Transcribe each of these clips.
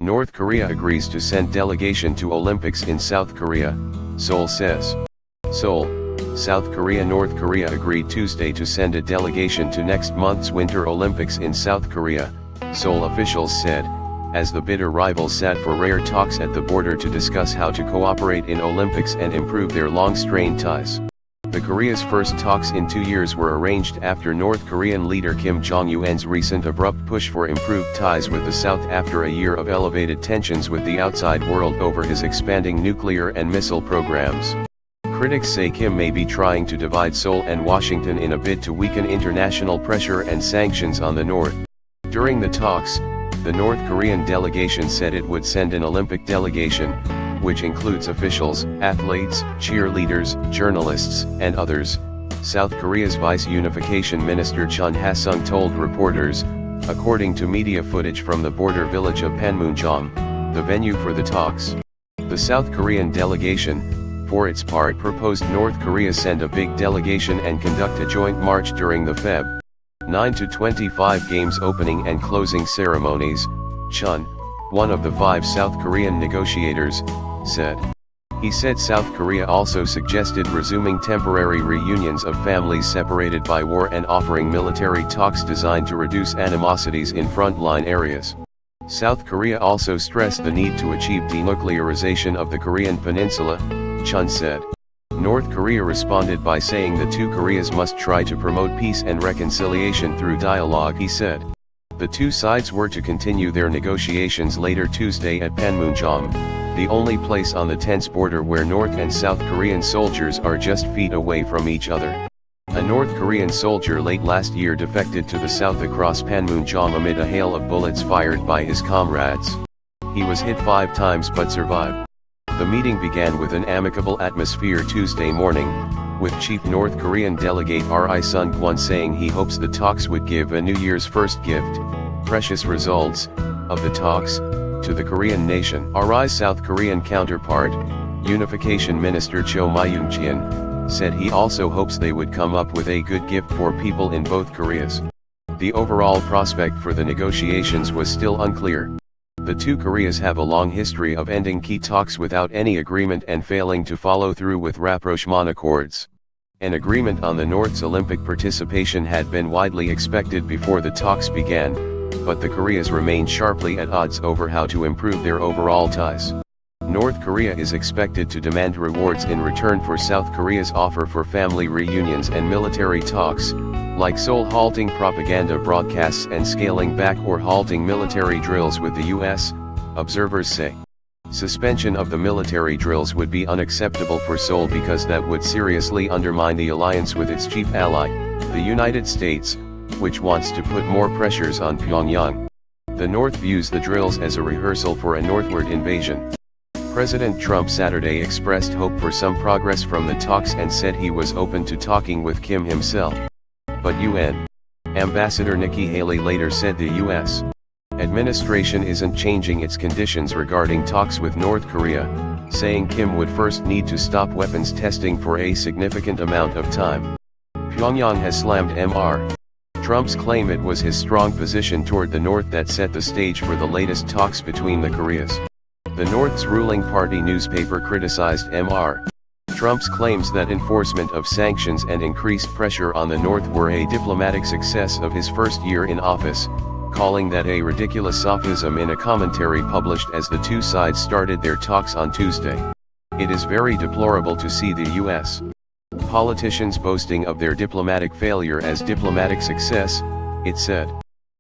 North Korea agrees to send delegation to Olympics in South Korea, Seoul says. Seoul, South Korea. North Korea agreed Tuesday to send a delegation to next month's Winter Olympics in South Korea, Seoul officials said, as the bitter rivals sat for rare talks at the border to discuss how to cooperate in Olympics and improve their long-strained ties. The Korea's first talks in 2 years were arranged after North Korean leader Kim Jong Un's recent abrupt push for improved ties with the South after a year of elevated tensions with the outside world over his expanding nuclear and missile programs. Critics say Kim may be trying to divide Seoul and Washington in a bid to weaken international pressure and sanctions on the North. During the talks, the North Korean delegation said it would send an Olympic delegation, which includes officials, athletes, cheerleaders, journalists, and others, South Korea's Vice Unification Minister Chun Hae-sung told reporters, according to media footage from the border village of Panmunjom, the venue for the talks. The South Korean delegation, for its part, proposed North Korea send a big delegation and conduct a joint march during the Feb. 9 to 25 games opening and closing ceremonies, Chun, one of the 5 South Korean negotiators, said. He said South Korea also suggested resuming temporary reunions of families separated by war and offering military talks designed to reduce animosities in frontline areas. South Korea also stressed the need to achieve denuclearization of the Korean Peninsula, Chun said. North Korea responded by saying the two Koreas must try to promote peace and reconciliation through dialogue, he said. The two sides were to continue their negotiations later Tuesday at Panmunjom, the only place on the tense border where North and South Korean soldiers are just feet away from each other. A North Korean soldier late last year defected to the south across Panmunjom amid a hail of bullets fired by his comrades. He was hit 5 times but survived. The meeting began with an amicable atmosphere Tuesday morning, with Chief North Korean delegate Ri Son Gwon saying he hopes the talks would give a New Year's first gift, precious results, of the talks, to the Korean nation. Ri's South Korean counterpart, Unification Minister Cho Myoung-gyon, said he also hopes they would come up with a good gift for people in both Koreas. The overall prospect for the negotiations was still unclear. The two Koreas have a long history of ending key talks without any agreement and failing to follow through with rapprochement accords. An agreement on the North's Olympic participation had been widely expected before the talks began, but the Koreas remain sharply at odds over how to improve their overall ties. North Korea is expected to demand rewards in return for South Korea's offer for family reunions and military talks, like Seoul halting propaganda broadcasts and scaling back or halting military drills with the US, observers say. Suspension of the military drills would be unacceptable for Seoul because that would seriously undermine the alliance with its chief ally, the United States, which wants to put more pressures on Pyongyang. The North views the drills as a rehearsal for a northward invasion. President Trump Saturday expressed hope for some progress from the talks and said he was open to talking with Kim himself. But UN Ambassador Nikki Haley later said the U.S. administration isn't changing its conditions regarding talks with North Korea, saying Kim would first need to stop weapons testing for a significant amount of time. Pyongyang has slammed Mr. Trump's claim it was his strong position toward the North that set the stage for the latest talks between the Koreas. The North's ruling party newspaper criticized Mr. Trump's claims that enforcement of sanctions and increased pressure on the North were a diplomatic success of his first year in office, calling that a ridiculous sophism in a commentary published as the two sides started their talks on Tuesday. It is very deplorable to see the U.S. politicians boasting of their diplomatic failure as diplomatic success, it said.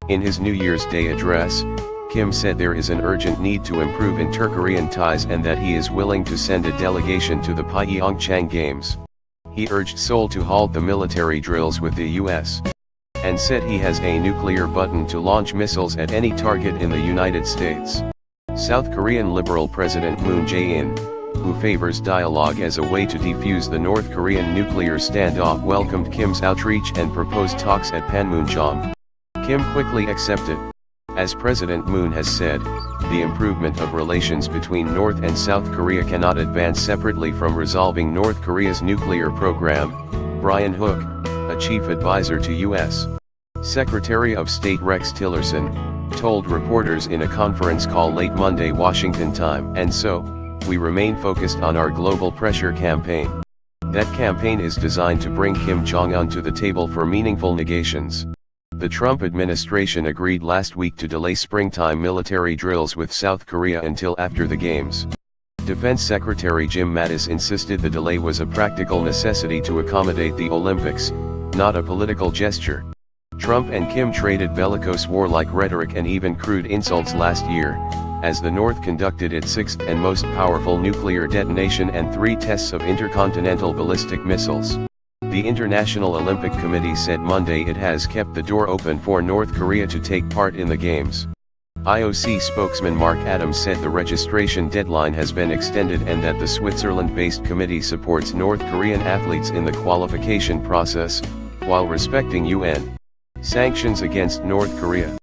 In his New Year's Day address, Kim said there is an urgent need to improve inter-Korean ties and that he is willing to send a delegation to the Pyeongchang Games. He urged Seoul to halt the military drills with the U.S. and said he has a nuclear button to launch missiles at any target in the United States. South Korean Liberal President Moon Jae-in, who favors dialogue as a way to defuse the North Korean nuclear standoff, welcomed Kim's outreach and proposed talks at Panmunjom. Kim quickly accepted. As President Moon has said, the improvement of relations between North and South Korea cannot advance separately from resolving North Korea's nuclear program. Brian Hook, a chief advisor to U.S. Secretary of State Rex Tillerson, told reporters in a conference call late Monday Washington time. And so, we remain focused on our global pressure campaign. That campaign is designed to bring Kim Jong Un to the table for meaningful negations. The Trump administration agreed last week to delay springtime military drills with South Korea until after the Games. Defense Secretary Jim Mattis insisted the delay was a practical necessity to accommodate the Olympics, not a political gesture. Trump and Kim traded bellicose warlike rhetoric and even crude insults last year, as the North conducted its sixth and most powerful nuclear detonation and 3 tests of intercontinental ballistic missiles. The International Olympic Committee said Monday it has kept the door open for North Korea to take part in the Games. IOC spokesman Mark Adams said the registration deadline has been extended and that the Switzerland-based committee supports North Korean athletes in the qualification process, while respecting UN sanctions against North Korea.